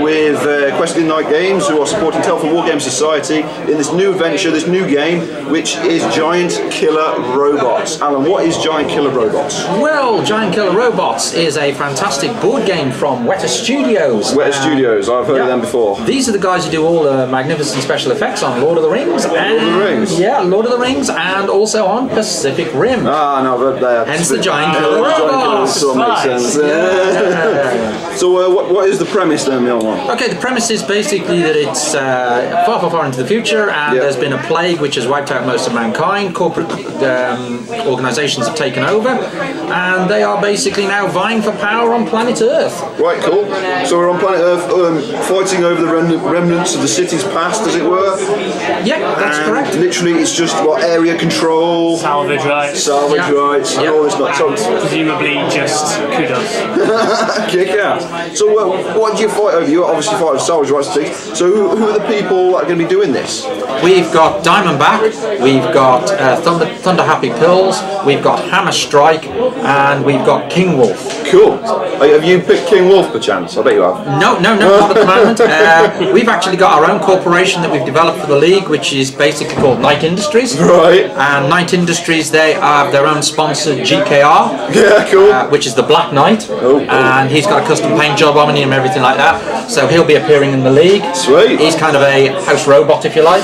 with Questing Night Games, who are supporting Telford War Game Society in this new venture, this new game, which is Giant Killer Robots. Alan, what is Giant Killer Robots? Well, Giant Killer Robots is a fantastic board game from Weta Studios. Weta Studios, I've heard of them before. These are the guys who do all the magnificent special effects on Lord of the Rings. Lord of the Rings? Yeah, Lord of the Rings, and also on Pacific Rim. Ah, no, but they are. Hence the Giant Killer Robots. So makes sense. So what is the premise then, the other one? Okay, the premise is basically that it's far into the future, and there's been a plague which has wiped out most of mankind. Corporate organisations have taken over, and they are basically now vying for power on planet Earth. Right, cool. So we're on planet Earth fighting over the remnants of the city's past, as it were. Yeah, that's correct. Literally, it's just what area control, salvage rights, and all this nonsense. Presumably just kudos. Kick out. So what do you fight over? You obviously fight over salvage rights things. So who are the people that are going to be doing this? We've got Diamondback, we've got Thunder Happy Pills, we've got Hammer Strike, and we've got King Wolf. Cool. Have you picked King Wolf perchance? I bet you have. No, not at the moment. We've actually got our own corporation that we've developed for the league, which is basically called Night Industries. Right. And Night Industries, they have their own sponsor, GKR. Yeah, cool. Which is the Black Knight. Oh, cool. And he's got a custom paint job on him and everything like that. So he'll be appearing in the league. Sweet. He's kind of a house robot, if you like.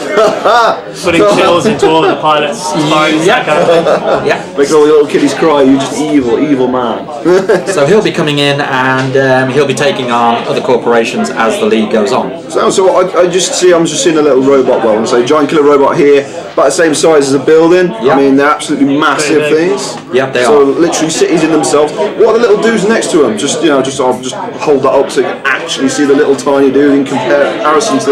Putting chills into all the pilots' spines, that kind of thing. Yeah. Make all the little kiddies cry, you're just evil man. So he'll be coming in, and he'll be taking on other corporations as the league goes on. So I'm just seeing a little robot, well, and say Giant Killer Robot here, about the same size as a building. Yep. I mean, they're absolutely massive things. Yep, they so are. Literally cities in themselves. What are the little dudes next to them? I'll just hold that up so you can actually see the little tiny dude in comparison to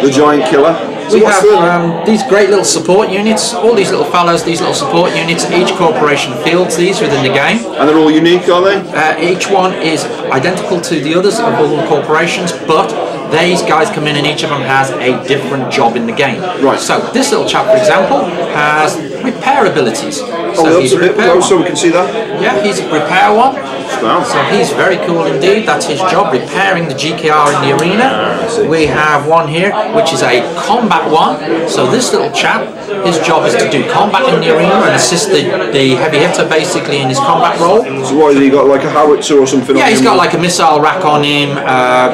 the Giant Killer. So we have these great little support units, all these little fellows, these little support units. Each corporation fields these within the game. And they're all unique, are they? Each one is identical to the others of all the corporations, but these guys come in and each of them has a different job in the game. Right. So this little chap, for example, has repair abilities. So he's a repair so we can see that? Yeah, he's a repair one. Wow. So he's very cool indeed. That's his job, repairing the GKR in the arena. We have one here, which is a combat one. So this little chap, his job is to do combat in the arena and assist the heavy hitter basically in his combat role. So what, has he got like a howitzer or something on him? Yeah, he's got like a missile rack on him.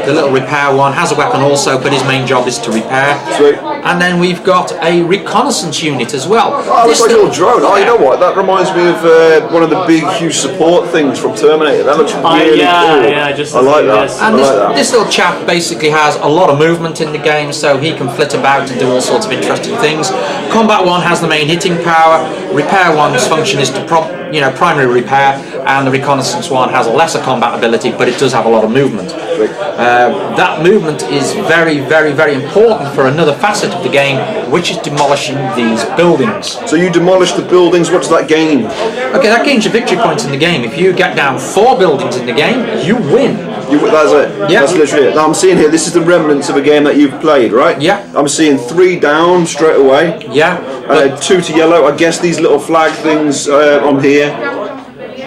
The little repair one has a weapon also, but his main job is to repair. Sweet. And then we've got a reconnaissance unit as well. Oh, it's like a little drone. Oh, you know what? That reminds me of one of the big, huge support things from Terminator. That looks really cool. I like that. And this little chap basically has a lot of movement in the game, so he can flit about and do all sorts of interesting things. Combat one has the main hitting power. Repair one's function is to primary repair, and the reconnaissance one has a lesser combat ability, but it does have a lot of movement. That movement is very, very, very important for another facet of the game, which is demolishing these buildings. So you demolish the buildings, what does that gain? Okay, that gains you victory points in the game. If you get down 4 buildings in the game, you win. That's it? Yeah. That's literally it. Now I'm seeing here, this is the remnants of a game that you've played, right? Yeah. I'm seeing 3 down straight away. Yeah. 2 to yellow. I guess these little flag things on here.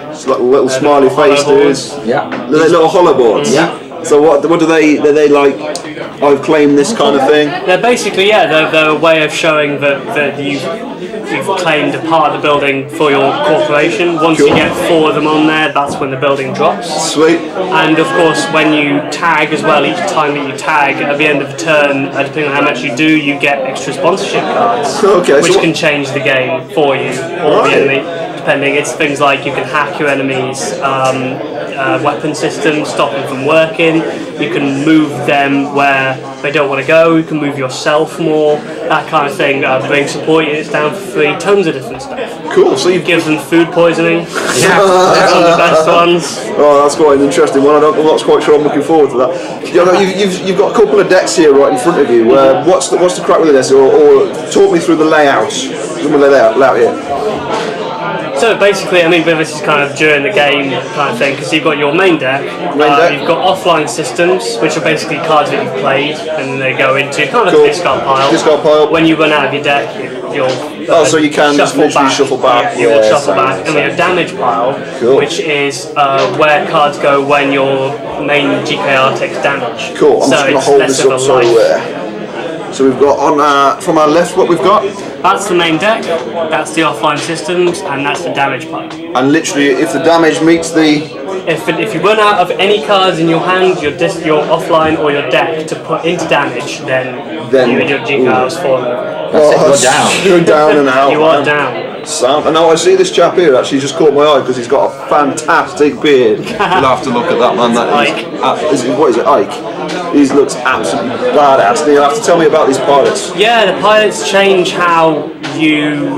It's like little smiley face dudes. Yeah. They're little hollow boards. Yeah. So what do they like? I've claimed this kind of thing. They're basically they're a way of showing that you've claimed a part of the building for your corporation. Once you get 4 of them on there, that's when the building drops. Sweet. And of course, when you tag as well, each time that you tag, at the end of the turn, depending on how much you do, you get extra sponsorship cards, okay, which can change the game for you or the enemy. Depending, it's things like you can hack your enemies' weapon systems, stop them from working. You can move them where they don't want to go. You can move yourself more, that kind of thing. Bring support units down for free. Tons of different stuff. Cool. So you give them food poisoning. Yeah, that's one of the best ones. Oh, that's quite an interesting one. I'm not quite sure I'm looking forward to that. You've got a couple of decks here right in front of you. What's the crack with this? Or talk me through the layout. Some of the layout here. So basically, I mean, but this is kind of during the game kind of thing, because you've got your main deck, you've got offline systems, which are basically cards that you've played, and they go into kind of a discard pile. Discard pile. When you run out of your deck, you'll so you can just literally shuffle back. Yeah, you will shuffle back, and we have damage pile, which is where cards go when your main GKR takes damage. Cool. I'm so just going to hold this up so we've got on from our left what we've got. That's the main deck, that's the offline systems, and that's the damage pile. And literally, if the damage meets the... If you run out of any cards in your hand, your offline or your deck to put into damage, then you and your GKRs fall over. You're down. You're down and out. You are down. Sam, and now I see this chap here actually just caught my eye because he's got a fantastic beard. You'll have to look at that man. What is it, Ike? He looks absolutely badass. You'll have to tell me about these pilots. Yeah, the pilots change how you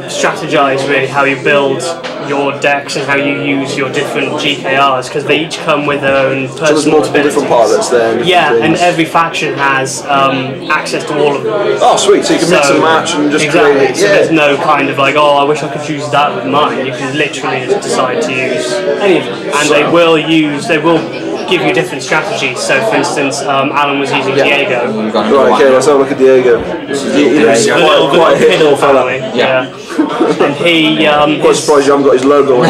strategize, really, how you build your decks and how you use your different GKRs, because they each come with their own personal So there's multiple different pilots then? Yeah, and every faction has access to all of them. Oh sweet, so you can mix and match and just create it. So there's no kind of like, oh, I wish I could use that with mine. You can literally just decide to use any of them. And they will give you different strategies. So for instance, Alan was using Diego. Right, okay, let's have a look at Diego. He's quite a hit little fella. Yeah. And he quite surprised you haven't got his logo on.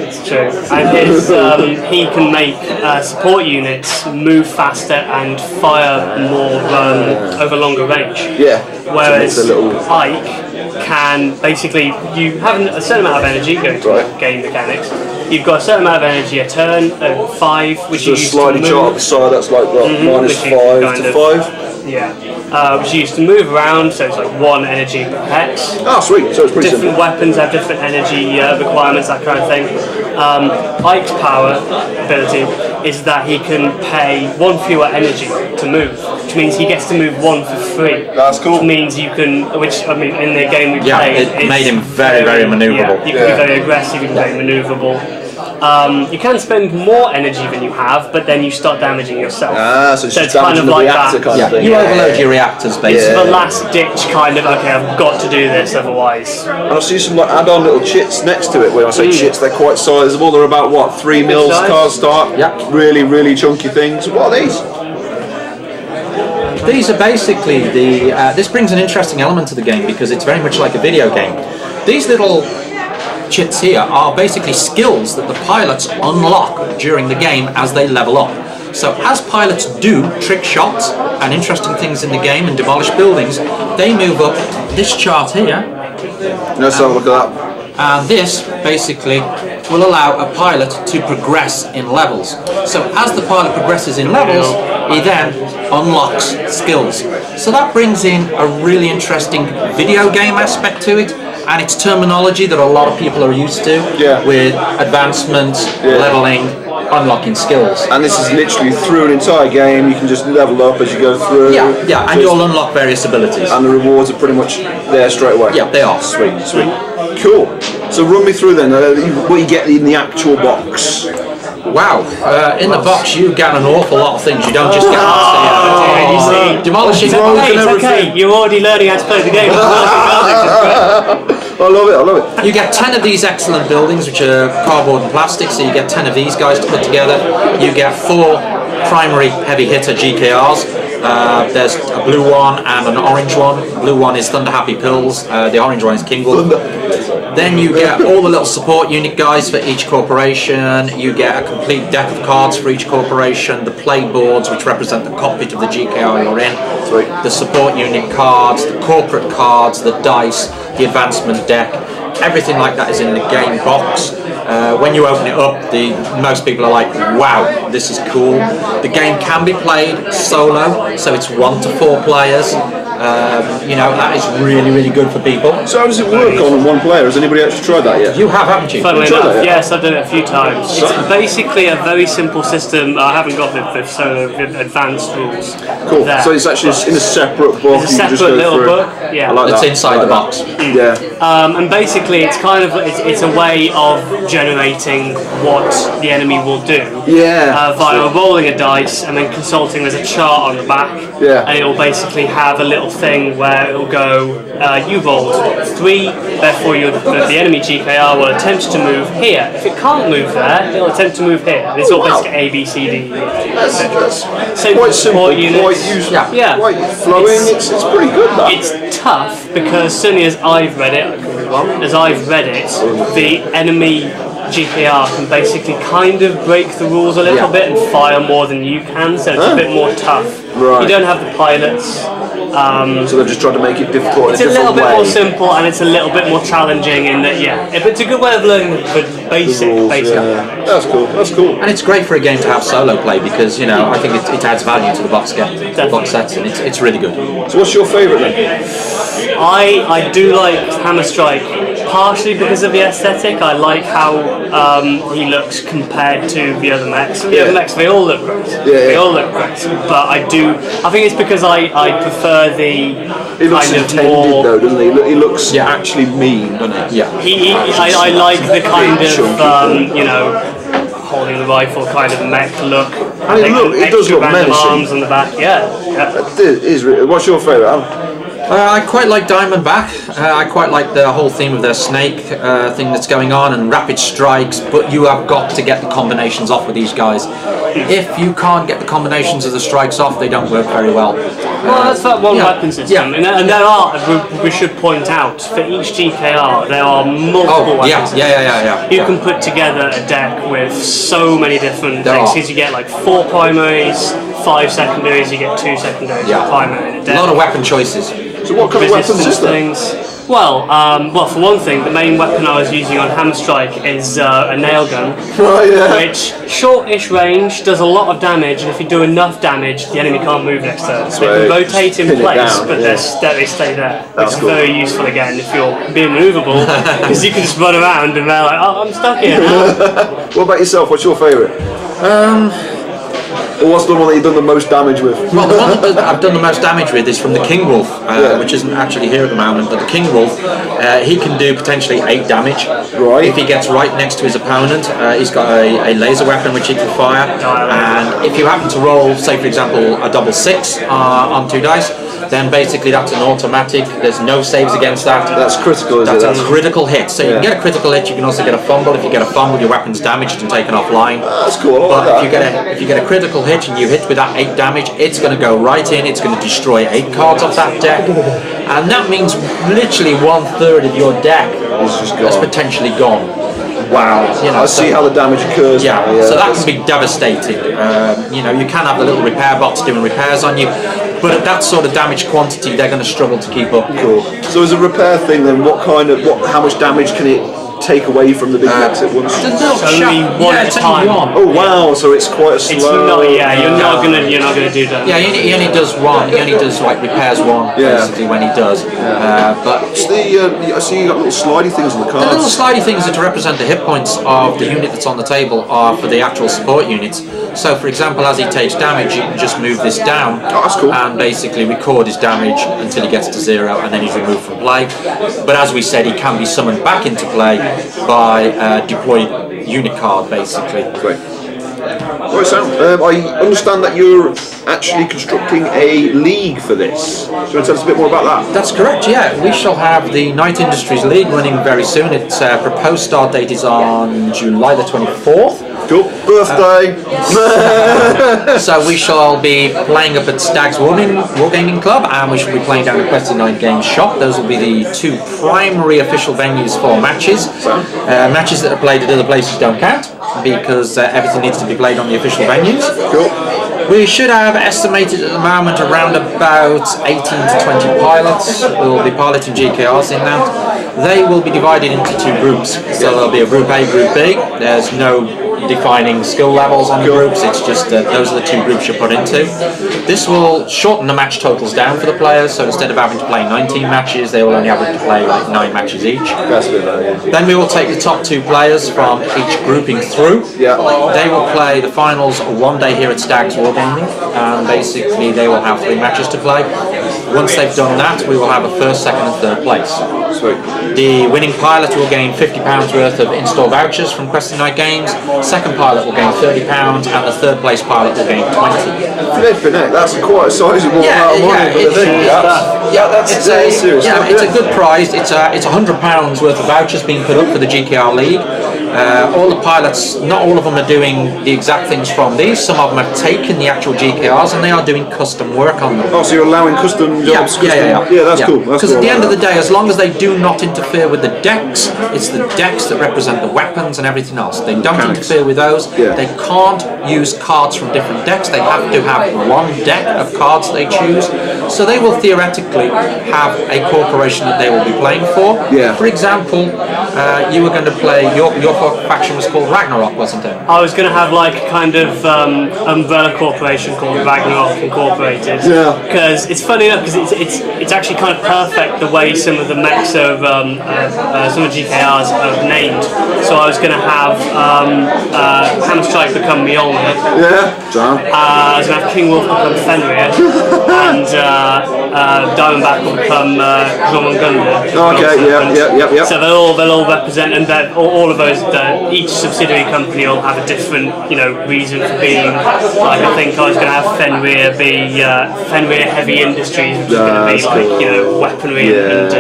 It's true. And he can make support units move faster and fire more over longer range. Yeah. Whereas Ike can basically, you have a certain amount of energy going to game mechanics. You've got a certain amount of energy a turn, 5, which you use to move. Sliding chart up the side, that's like what, -5 to 5? Yeah. Which you used to move around, so it's like 1 energy per hex. Oh, sweet, so it's pretty different simple. Weapons have different energy requirements, that kind of thing. Ike's power ability is that he can pay 1 fewer energy to move, which means he gets to move 1 for free. That's cool. Which means you can, in the game we played, it made him very, very manoeuvrable. Yeah, you can be very aggressive, you can be very manoeuvrable. You can spend more energy than you have, but then you start damaging yourself. So it's kind of like that. Kind of thing. You overload your reactors, basically. It's the last ditch kind of, okay, I've got to do this, otherwise. And I see some like add-on little chits next to it. When I say chits, they're quite sizable. They're about, what, 3 mils card start? Yeah. Really, really chunky things. What are these? These are basically this brings an interesting element to the game because it's very much like a video game. These little chits here are basically skills that the pilots unlock during the game as they level up. So as pilots do trick shots and interesting things in the game and demolish buildings, they move up this chart here. Let's have a look at that. And this basically will allow a pilot to progress in levels. So as the pilot progresses in levels, he then unlocks skills. So that brings in a really interesting video game aspect to it, and it's terminology that a lot of people are used to, with advancement, leveling, unlocking skills. And this is literally through an entire game. You can just level up as you go through. Yeah, and you'll unlock various abilities. And the rewards are pretty much there straight away. Yeah, they are. Sweet. Cool. So run me through then what you get in the actual box. Wow, in the box you get an awful lot of things. You don't just get demolishing. It's okay, you're already learning how to play the game. I love it. You get 10 of these excellent buildings, which are cardboard and plastic, so you get 10 of these guys to put together. You get 4 primary heavy hitter GKRs. There's a blue one and an orange one. The blue one is Thunder Happy Pills, the orange one is Kingle. Then you get all the little support unit guys for each corporation. You get a complete deck of cards for each corporation. The play boards, which represent the cockpit of the GKR you're in. The support unit cards, the corporate cards, the dice, the advancement deck. Everything like that is in the game box. When you open it up, most people are like, wow, this is cool. The game can be played solo, so it's 1 to 4 players. That is really, really good for people. So how does it work on 1 player? Has anybody actually tried that yet? You have, haven't you? Funnily enough, yes, I've done it a few times. It's basically a very simple system. I haven't got the solo advanced rules. Cool. There. So it's actually in a separate book. It's a separate little book. Yeah. It's inside the box. Yeah. And basically, it's kind of it's a way of generating what the enemy will do via rolling a dice and then consulting. There's a chart on the back, and it will basically have a little thing where it will go, you rolled 3, therefore the enemy GKR will attempt to move here. If it can't move there, it will attempt to move here. And it's all basically A, B, C, D. That's Same quite simple, quite yeah. quite flowing. It's pretty good. That. It's tough because certainly as I've read it, the enemy GKR can basically kind of break the rules a little bit and fire more than you can, so it's a bit more tough. Right. You don't have the pilots. So they've just tried to make it difficult. It's a little bit more simple and it's a little bit more challenging in that, but it's a good way of learning the basic. That's cool. That's cool. And it's great for a game to have solo play because I think it adds value to the box sets, and it's really good. So what's your favourite then? I do like Hammer Strike, partially because of the aesthetic. I like how he looks compared to the other mechs. The other mechs, they all look great. They all look great. But I think it's because I prefer the he looks kind of intended more, though, doesn't he? He looks actually mean, doesn't he? Yeah. I like the kind of holding the rifle kind of mech look. And it does look menacing. Arms on the back. It is. What's your favourite, Alan? I quite like Diamondback. I quite like the whole theme of their snake thing that's going on and rapid strikes, but you have got to get the combinations off with these guys. If you can't get the combinations of the strikes off, they don't work very well. Well, that's that one weapon system. And there are, we should point out, for each GKR, there are multiple weapon systems. You can put together a deck with so many different things. You get like 4 primaries, 5 secondaries, you get 2 secondaries per primary in a deck. A lot of weapon choices. So what kind of weapons is there? Well, for one thing, the main weapon I was using on Hammer Strike is a nail gun, which short-ish range does a lot of damage, and if you do enough damage, the enemy can't move next turn. So they can rotate in place, but they stay there, which is very useful again if you're being movable, because you can just run around and they're like, oh, I'm stuck here now. What about yourself? What's your favourite? Or what's the one that you've done the most damage with? Well, the one that I've done the most damage with is from the King Wolf, which isn't actually here at the moment, but the King Wolf, he can do potentially 8 damage. Right. If he gets right next to his opponent, he's got a laser weapon which he can fire, and if you happen to roll, say for example, a double 6 on 2 dice, then basically that's an automatic. There's no saves against that. That's critical, That's a critical hit. So you can get a critical hit, you can also get a fumble. If you get a fumble, your weapon's damaged and taken offline. That's cool. But if you get a critical hit and you hit with that 8 damage, it's going to go right in. It's going to destroy 8 cards off that deck, and that means literally 1/3 of your deck is potentially gone. Wow. I see how the damage occurs. Yeah, so that can be devastating. You can have the little repair bots doing repairs on you, but at that sort of damage quantity, they're going to struggle to keep up. Cool. So as a repair thing, then, how much damage can it take away from the big mechs at once? Only one at a time. Oh wow! So it's quite a slow. You're not gonna do that. Yeah, he only does one. He only does repairs one basically when he does. But I see you got little slidey things on the cards. The little slidey things are to represent the hit points of the unit that's on the table are for the actual support units. So, for example, as he takes damage, you can just move this down and basically record his damage until he gets to 0, and then he's removed from play. But as we said, he can be summoned back into play by a deployed unit card, basically. Great. Right, Sam, I understand that you're actually constructing a league for this. Do you want to tell us a bit more about that? That's correct, yeah. We shall have the Night Industries League running very soon. Its proposed start date is on July the 24th. Cool. Birthday! So we shall be playing up at Stag's Wargaming Club, and we shall be playing down at Questy Night Games Shop. Those will be the 2 primary official venues for matches. Matches that are played at other places don't count, because everything needs to be played on the official venues. Cool. We should have estimated at the moment around about 18 to 20 pilots. We will be piloting GKRs in that. They will be divided into 2 groups. So there'll be a Group A, Group B. There's no defining skill levels on the groups, it's just those are the 2 groups you're put into. This will shorten the match totals down for the players, so instead of having to play 19 matches, they will only have to play like 9 matches each. Then we will take the top 2 players from each grouping through. They will play the finals one day here at Stag's Wargaming, and basically they will have 3 matches to play. Once they've done that, we will have a first, second and third place. Sweet. The winning pilot will gain £50 worth of in-store vouchers from Question Night Games, second pilot will gain £30 and the third place pilot will gain 20. Flipping heck, that's quite a sizable amount of money for the thing. It's a good prize. It's £100 worth of vouchers being put up for the GKR League. All the pilots, not all of them are doing the exact things from these. Some of them have taken the actual GKRs and they are doing custom work on them. Oh, so you're allowing custom jobs? Yeah, that's cool. Because at the end of the day, as long as they do not interfere with the decks, it's the decks that represent the weapons and everything else. They don't interfere with those. Yeah. They can't use cards from different decks. They have to have one deck of cards they choose. So they will theoretically have a corporation that they will be playing for. Yeah. For example, you were going to play your faction was called Ragnarok, wasn't it? I was going to have like a kind of umbrella corporation called Ragnarok Incorporated. Yeah. Because it's funny enough, because it's actually kind of perfect the way some of the mechs of some of GKRs are named. So I was going to have Hammerstrike become Mjolnir. Yeah, John. I was going to have King Wolf become Fenrir, and Diamondback will become Jormungandr. Okay, yep. So they'll all represent, and all of those. Each subsidiary company will have a different, reason for being. Like I think I was going to have Fenrir be Fenrir Heavy Industries, which is going to be like weaponry and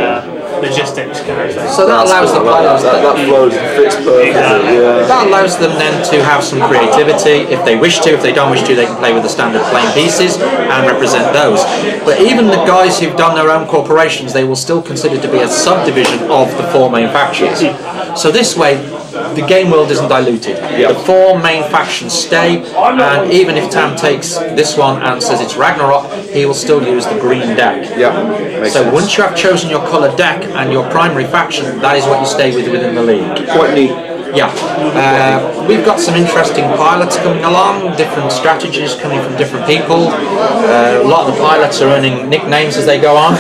logistics kind of thing. So that allows the players that flows fits perfectly. Yeah. That allows them then to have some creativity if they wish to. If they don't wish to, they can play with the standard plain pieces and represent those. But even the guys who've done their own corporations, they will still consider to be a subdivision of the four main factions. So this way, the game world isn't diluted. The four main factions stay, and even if Tam takes this one and says it's Ragnarok, he will still use the green deck. So once you have chosen your colour deck and your primary faction, that is what you stay with within the league. Quite neat. We've got some interesting pilots coming along, different strategies coming from different people. A lot of the pilots are earning nicknames as they go on.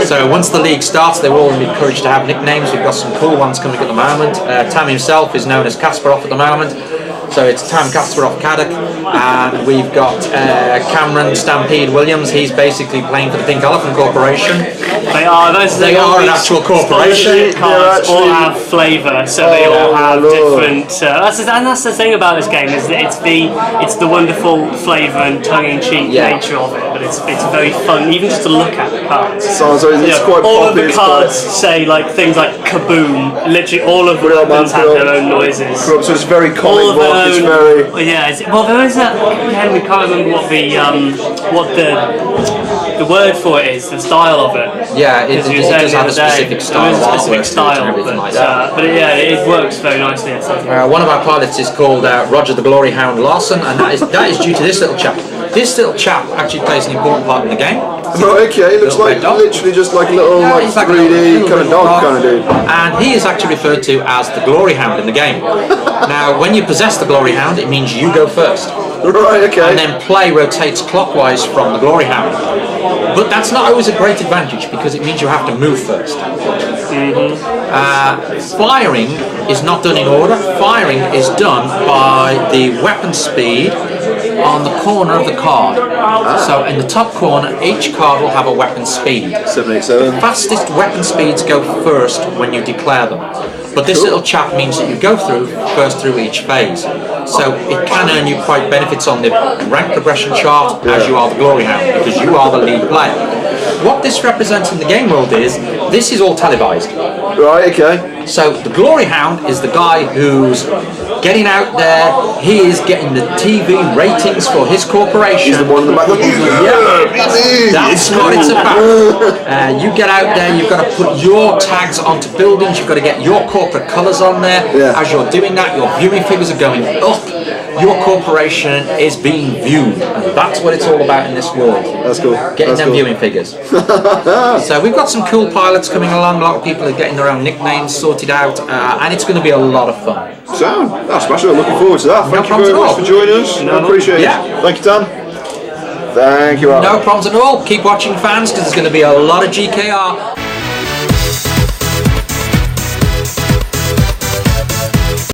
So once the league starts, they will all be encouraged to have nicknames. We've got some cool ones coming at the moment. Tam himself is known as Kasparov at the moment. So it's Tam Kasparov Kadok, and we've got Cameron Stampede Williams. He's basically playing for the Pink Elephant Corporation. They are an actual corporation. Cards all have flavour, so they all have different. That's the thing about this game, is that it's the wonderful flavour and tongue-in-cheek nature of it. But it's very fun, even just to look at the cards. So it's quite all of the cards say like things like kaboom. Literally, all of the weapons have their own noises. So it's very comic book. It's very. There is a. Again, we can't remember what the word for it is. The style of it. Yeah, it does have a specific style. There is a specific style, but it works very nicely. One of our pilots is called Roger the Glory Hound Larson, and that is due to this little chap. This little chap actually plays an important part in the game. Right, okay, it looks like literally just like a little 3D kind of dog kind of dude. And he is actually referred to as the Glory Hound in the game. Now, when you possess the Glory Hound, it means you go first. Right, okay. And then play rotates clockwise from the Glory Hound. But that's not always a great advantage because it means you have to move first. Firing is not done in order. Firing is done by the weapon speed on the corner of the card. So in the top corner, each card will have a weapon speed. 787. The fastest weapon speeds go first when you declare them. But this little chap means that you go first through each phase. So it can earn you quite benefits on the rank progression chart as you are the Glory Hound, because you are the lead player. What this represents in the game world is, this is all televised. Right, okay. So the Glory Hound is the guy who's getting out there, he is getting the TV ratings for his corporation. He's the one in the back. That's what it's about. You get out there, you've got to put your tags onto buildings, you've got to get your corporate colours on there. As you're doing that, your viewing figures are going up. Your corporation is being viewed, and that's what it's all about in this world. That's cool. Getting them viewing figures. So we've got some cool pilots coming along. A lot of people are getting their own nicknames sorted out, and it's going to be a lot of fun. So, smashing. Looking forward to that. Thank you very much for joining us. I appreciate it. Thank you, Tam. Thank you, Alan. No problems at all. Keep watching, fans, because there's going to be a lot of GKR.